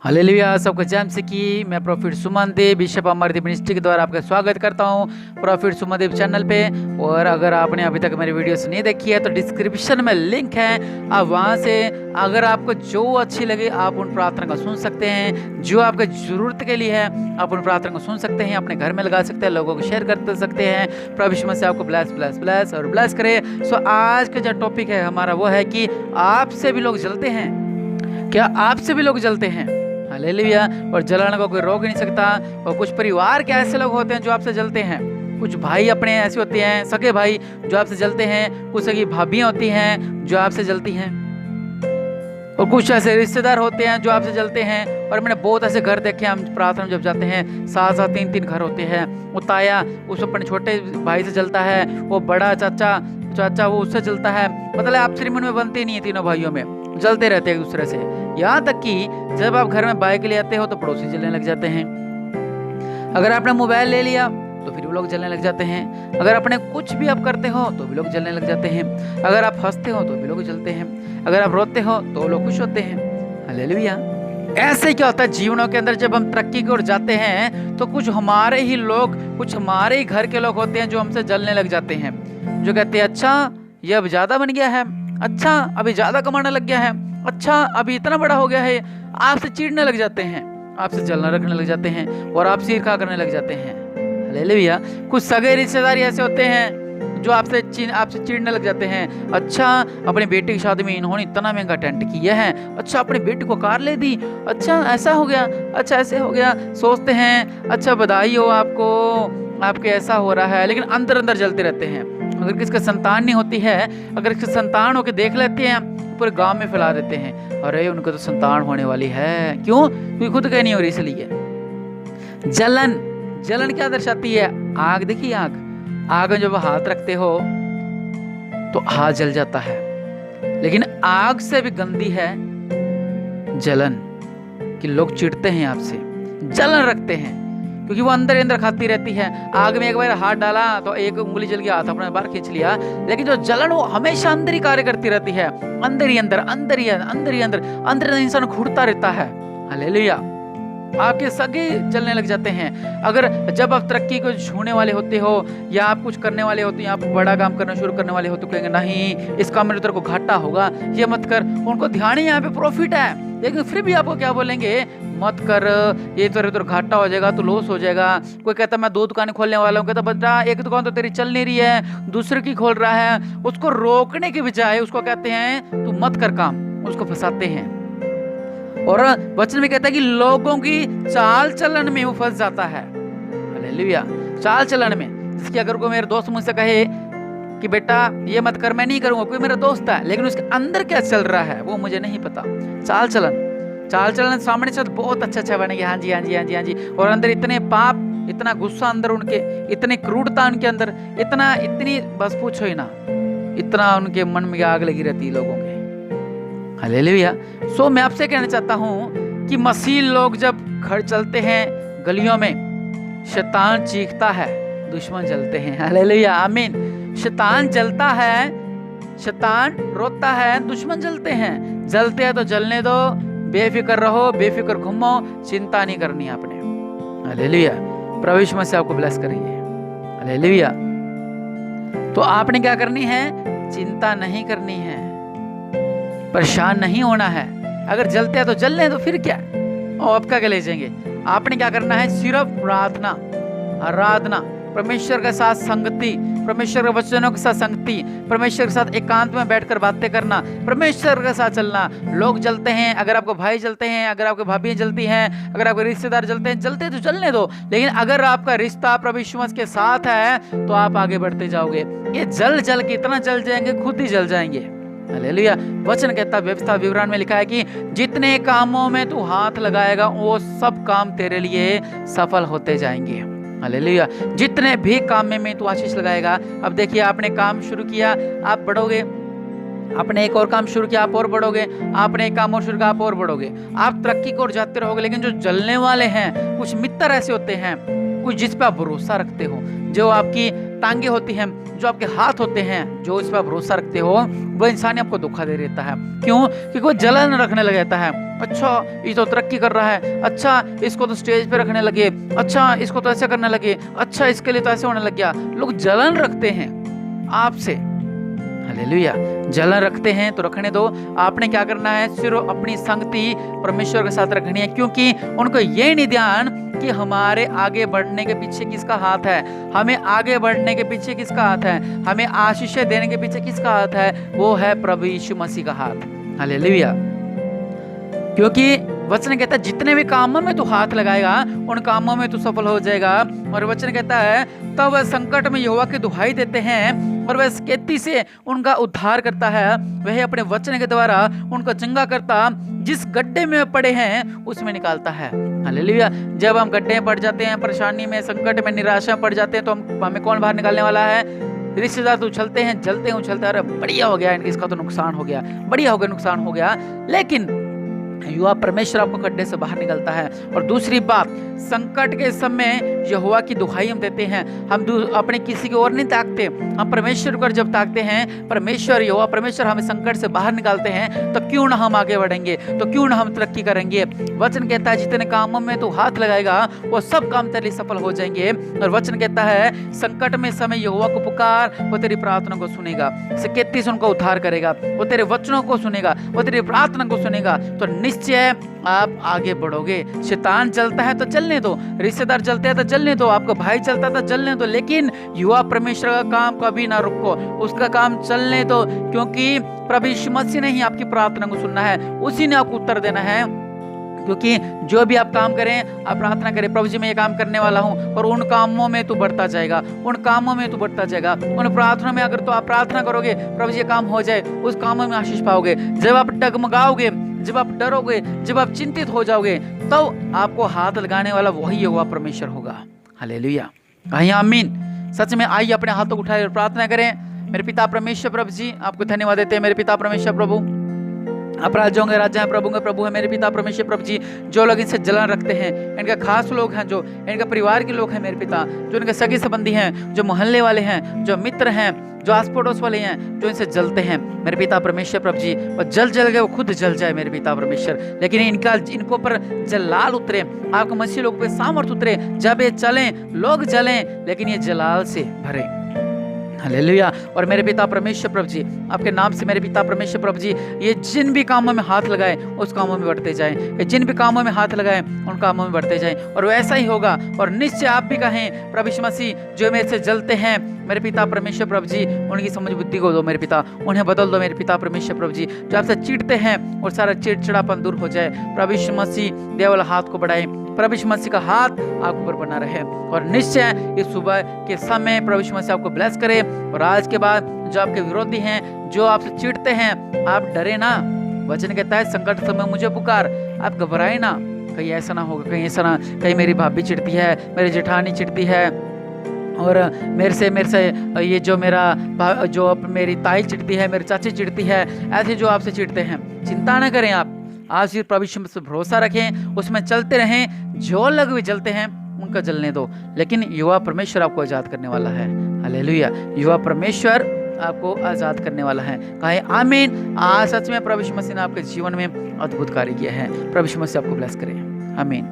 Hallelujah. सबको जय मसीह की। मैं प्रॉफिट सुमन देव बिशप अमरदीप मिनिस्ट्री के द्वारा आपका स्वागत करता हूं प्रॉफिट सुमन देव चैनल पे। और अगर आपने अभी तक मेरी वीडियोस नहीं देखी है तो डिस्क्रिप्शन में लिंक है, आप वहां से अगर आपको जो अच्छी लगे आप उन प्रार्थना को सुन सकते हैं, जो आपके जरूरत के लिए है आप उन प्रार्थना को सुन सकते हैं, अपने घर में लगा सकते हैं, लोगों को शेयर कर सकते हैं। प्रभु यीशु मसीह आपको ब्लेस ब्लेस ब्लेस और ब्लेस करे। सो आज का जो टॉपिक है हमारा वो है कि आपसे भी लोग जलते हैं क्या? आपसे भी लोग जलते हैं। हालेलुया। और जलाने को कोई रोक नहीं सकता। और कुछ परिवार के ऐसे लोग होते हैं जो आपसे जलते हैं, कुछ भाई अपने ऐसे होते हैं, सगे भाई जो आपसे जलते हैं, कुछ सगी भाभियां होती हैं जो आपसे जलती हैं, और कुछ ऐसे रिश्तेदार होते हैं जो आपसे जलते हैं। और मैंने बहुत ऐसे घर देखे हैं, हम प्रार्थना में जब जाते हैं 7-7 3-3 घर होते हैं। वो ताया उस अपने छोटे भाई से जलता है, वो बड़ा चाचा वो उससे जलता है। मतलब आपसी मन में बनते नहीं है, तीनों भाइयों में जलते रहते हैं एक दूसरे से। यहाँ तक कि जब आप घर में बाइक ले आते हो तो पड़ोसी जलने लग जाते हैं। अगर आपने मोबाइल ले लिया तो फिर वो लोग जलने लग जाते हैं। अगर आपने कुछ भी आप करते हो तो भी लोग जलने लग जाते हैं। अगर आप हंसते हो तो भी लोग जलते हैं। अगर आप रोते हो तो लोग खुश होते हैं। हालेलुया। ऐसे क्या होता है जीवनों के अंदर, जब हम तरक्की की ओर जाते हैं तो कुछ हमारे ही लोग, कुछ हमारे ही घर के लोग होते हैं जो हमसे जलने लग जाते हैं, जो कहते हैं अच्छा ये अब ज्यादा बन गया है, अच्छा अभी ज्यादा कमाने लग गया है, अच्छा अभी इतना बड़ा हो गया है। आपसे चिढ़ने लग जाते हैं, आपसे जलना रखने लग जाते हैं और आपसे ईर्ष्या करने लग जाते हैं। हालेलुया। कुछ सगे रिश्तेदार ऐसे होते हैं जो आपसे चिढ़ने लग जाते हैं। अच्छा अपने बेटे की शादी में इन्होंने इतना महंगा टेंट किया है, अच्छा अपने बेटे को कार ले दी, अच्छा ऐसा हो गया, अच्छा ऐसे हो गया। सोचते हैं अच्छा बधाई हो आपको, आपके ऐसा हो रहा है, लेकिन अंदर अंदर जलते रहते हैं। अगर किसका संतान नहीं होती है, अगर किसका संतान होकर देख लेते हैं पूरे गांव में फैला देते हैं, अरे उनको तो संतान होने वाली है। क्यों? क्योंकि खुद कहीं नहीं हो रही, इसलिए। जलन क्या दर्शाती है? आग। देखिए आग में जब हाथ रखते हो तो हाथ जल जाता है, लेकिन आग से भी गंदी है जलन, कि लोग चिढ़ते हैं आपसे, जलन रखते हैं, क्योंकि वो अंदर अंदर खाती रहती है। आग में एक बार हाथ डाला तो एक उंगली जल गया, हाथ अपने बाहर खींच लिया, लेकिन जो जलन वो हमेशा अंदर ही कार्य करती रहती है, अंदर ही अंदर इंसान घुटता रहता है। हालेलुया। आपके सगे जलने लग जाते हैं। अगर जब आप तरक्की को छूने वाले होते हो या आप कुछ करने वाले होते हो, आप बड़ा काम करना शुरू करने वाले हो, तो कहेंगे नहीं इस काम में तेरे को घाटा होगा, ये मत कर। उनको ध्यान ही यहाँ पे प्रॉफिट है, लेकिन फिर भी आपको क्या बोलेंगे? मत कर, ये तो घाटा हो जाएगा, तो लॉस हो जाएगा। कोई कहता मैं 2 दुकानें खोलने वाला हूँ, कहता बेटा एक दुकान तो तेरी चल नहीं रही है, दूसरे की खोल रहा है। उसको रोकने की बजाय उसको कहते हैं तू मत कर काम, उसको फंसाते हैं। और वचन में कहता है कि लोगों की चाल चलन में वो फंस जाता है। हालेलुया। चाल चलन में, जिसकी अगर कोई मेरे दोस्त मुझसे कहे कि बेटा ये मत कर, मैं नहीं करूंगा, कोई मेरा दोस्त है, लेकिन उसके अंदर क्या चल रहा है वो मुझे नहीं पता। चाल चलन सामने से बहुत अच्छा बनेगी, हाँ जी, और अंदर इतने पाप, इतना गुस्सा अंदर उनके, इतनी क्रूरता उनके अंदर, इतनी बस पूछो ही ना, इतना उनके मन में आग लगी रहती है लोगों के। हालेलुया। सो मैं आपसे कहना चाहता हूं कि मसीह लोग जब घर चलते हैं गलियों में, शैतान चीखता है, दुश्मन जलते हैं। हालेलुया, आमीन। शैतान जलता है, शैतान रोता है, दुश्मन जलते हैं। जलते हैं तो जलने दो, बेफिक्र रहो, बेफिक्र घूमो, चिंता नहीं करनी आपने। हालेलुया। प्रभु यीशु मसीह आपको ब्लेस करेंगे। हालेलुया। तो आपने क्या करनी है? चिंता नहीं करनी है, परेशान नहीं होना है। अगर जलते हैं तो जलने दो, फिर क्या, और आपका क्या ले जाएंगे। आपने क्या करना है? सिर्फ प्रार्थना, आराधना, परमेश्वर के साथ संगति, परमेश्वर के वचनों के साथ संगति, परमेश्वर के साथ एकांत में बैठकर बातें करना, परमेश्वर के साथ चलना। लोग जलते हैं, अगर आपको भाई जलते हैं, अगर आपकी भाभी जलती हैं, अगर आपके रिश्तेदार जलते हैं, जलते तो जलने दो, लेकिन अगर आपका रिश्ता प्रभु यीशु मसीह के साथ है तो आप आगे बढ़ते जाओगे। ये जल के इतना जल जाएंगे, खुद ही जल जाएंगे। हालेलुया। वचन कहता, व्यवस्था विवरण में लिखा है कि जितने कामों में तू हाथ लगाएगा वो सब काम तेरे लिए सफल होते जाएंगे। हालेलुया। जितने भी काम में तू आशीष लगाएगा। अब देखिए, आपने काम शुरू किया, आप बढ़ोगे, आपने एक और काम शुरू किया, आप और बढ़ोगे, आपने एक काम और शुरू किया, आप और बढ़ोगे, आप तरक्की की ओर जाते रहोगे। लेकिन जो जलने वाले हैं, कुछ मित्र ऐसे होते हैं, कुछ जिस पे आप भरोसा रखते हो, जो आपकी टांगे होती हैं, जो आपके हाथ होते हैं, जो इस पर भरोसा रखते हो, वह इंसान ही आपको धोखा दे देता है। क्यों? क्योंकि वो जलन रखने लग जाता है। अच्छा ये तो तरक्की कर रहा है, अच्छा इसको तो स्टेज पे रखने लगे, अच्छा इसको तो ऐसे करने लगे, अच्छा इसके लिए तो ऐसे होने लग गया। लोग जलन रखते हैं आपसे, हालेलुया। जलन रखते हैं तो रखने दो। आपने क्या करना है? सिर्फ अपनी संगति परमेश्वर के साथ रखनी है, क्योंकि उनको ये नहीं ध्यान कि हमारे आगे बढ़ने के पीछे किसका हाथ है, हमें आगे बढ़ने के पीछे किसका हाथ है, हमें आशीष देने के पीछे किसका हाथ है, वो है प्रभु यीशु मसीह का हाथ, हालेलुया। क्योंकि वचन कहता है जितने भी कामों में तू हाथ लगाएगा उन कामों में तू सफल हो जाएगा। और वचन कहता है तब वह संकट में यहोवा की दुहाई देते हैं और वह सकेती से उनका उद्धार करता है। वह अपने वचन के द्वारा उनको चंगा करता, जिस गड्ढे में पड़े हैं उसमें निकालता है, हालेलुया। जब हम गड्ढे में पड़ जाते हैं, परेशानी में, संकट में, निराशा में पड़ जाते हैं, तो हमें कौन बाहर निकालने वाला है? रिश्तेदार तो उछलते हैं, जलते हैं, उछलते हैं, अरे बढ़िया हो गया, इसका तो नुकसान हो गया, बढ़िया हो गया, नुकसान हो गया। लेकिन यहोवा परमेश्वर आपको गड्ढे से बाहर निकलता है। और दूसरी बात, संकट के समय यहोवा की दुहाई हम देते हैं। हम अपने किसी की ओर नहीं ताकते, हम परमेश्वर पर जब ताकते हैं, परमेश्वर यहोवा परमेश्वर हमें संकट से बाहर निकालते हैं, तो क्यों ना हम आगे बढ़ेंगे, तो क्यों ना हम तरक्की करेंगे। वचन कहता है जितने कामों में तू हाथ लगाएगा वो सब काम तेरे लिए सफल हो जाएंगे। और वचन कहता है संकट में समय यहोवा को पुकार, वो तेरी प्रार्थना को सुनेगा, सकेती से उनका उद्धार करेगा, वो तेरे वचनों को सुनेगा, वो तेरी प्रार्थना को सुनेगा, तो निश्चय आप आगे बढ़ोगे। शैतान चलता है तो चलने दो, रिश्तेदार चलते हैं तो चलने दो, आपका भाई चलता है तो चलने दो, लेकिन यहोवा परमेश्वर का काम कभी ना रुको, उसका काम चलने दो। क्योंकि प्रभु यीशु मसीह ने ही आपकी प्रार्थना को सुनना है, उसी ने आपको उत्तर देना है। क्योंकि जो भी आप काम करें, आप प्रार्थना करें, प्रभु जी मैं ये काम करने वाला हूँ, और उन कामों में तू बढ़ता जाएगा, उन कामों में तू बढ़ता जाएगा, उन प्रार्थना में अगर तो आप प्रार्थना करोगे प्रभु जी ये काम हो जाए, उस कामों में आशीष पाओगे। जब आप डगमगाओगे, जब आप डरोगे, जब आप चिंतित हो जाओगे, तो आपको हाथ लगाने वाला वही यहोवा परमेश्वर होगा, हालेलुया। कहिए आमीन। सच में आइए अपने हाथों को उठाए और प्रार्थना करें। मेरे पिता परमेश्वर प्रभु जी आपको धन्यवाद देते हैं। मेरे पिता परमेश्वर प्रभु, आप राजाओं के राजा हैं, प्रभु के प्रभु है। मेरे पिता परमेश्वर प्रभु जी, जो लोग इनसे जलन रखते हैं, इनके खास लोग हैं, जो इनका परिवार के लोग हैं मेरे पिता, जो इनके सगे संबंधी हैं, जो मोहल्ले वाले हैं, जो मित्र हैं, जो आस पड़ोस वाले हैं, जो इनसे जलते हैं मेरे पिता परमेश्वर प्रभु जी, और जल के वो खुद जल जाए मेरे पिता परमेश्वर, लेकिन इनको पर जलाल उतरे, आपके मसीह लोग पे सामर्थ उतरे, जब ये चलें लोग जलें, लेकिन ये जलाल से भरे, हालेलुया। और मेरे पिता परमेश्वर प्रभु जी, आपके नाम से मेरे पिता परमेश्वर प्रभु जी, ये जिन भी कामों में हाथ लगाए उस कामों में बढ़ते जाएं, ये जिन भी कामों में हाथ लगाए उन कामों में बढ़ते जाएं, और वैसा ही होगा। और निश्चय आप भी कहें प्रभु यीशु मसीह, जो मेरे से जलते हैं मेरे पिता परमेश्वर प्रभु जी, उनकी समझ बुद्धि को दो मेरे पिता, उन्हें बदल दो मेरे पिता परमेश्वर प्रभु जी। जो आपसे चिढ़ते हैं और सारा चिड़चिड़ापन दूर हो जाए। प्रभु यीशु मसीह देवल हाथ को बढ़ाए, प्रभु यीशु मसीह का हाथ आपके ऊपर बना रहे, और निश्चय इस सुबह के समय प्रभु यीशु मसीह आपको ब्लेस करे। और आज के बाद जो आपके विरोधी हैं, जो आपसे चिढ़ते हैं, आप डरे ना। वचन कहता है संकट समय मुझे पुकार, आप घबराए ना। कहीं ऐसा ना होगा, कहीं ऐसा ना, कहीं मेरी भाभी चिढ़ती है, मेरी जेठानी चिढ़ती है, और मेरे से ये जो मेरी ताई चिढ़ती है, मेरी चाची चिढ़ती है, ऐसे जो आपसे चिढ़ते हैं, चिंता न करें। आप आज फिर प्रभु यीशु मसीह पर भरोसा रखें, उसमें चलते रहें। जो लोग भी जलते हैं उनका जलने दो, लेकिन यहोवा परमेश्वर आपको आजाद करने वाला है, हालेलुया। यहोवा परमेश्वर आपको आजाद करने वाला है। कहे आमीन। आज सच में प्रभु यीशु मसीह ने आपके जीवन में अद्भुत कार्य किया है। प्रभु यीशु मसीह आपको ब्लेस करे, आमीन।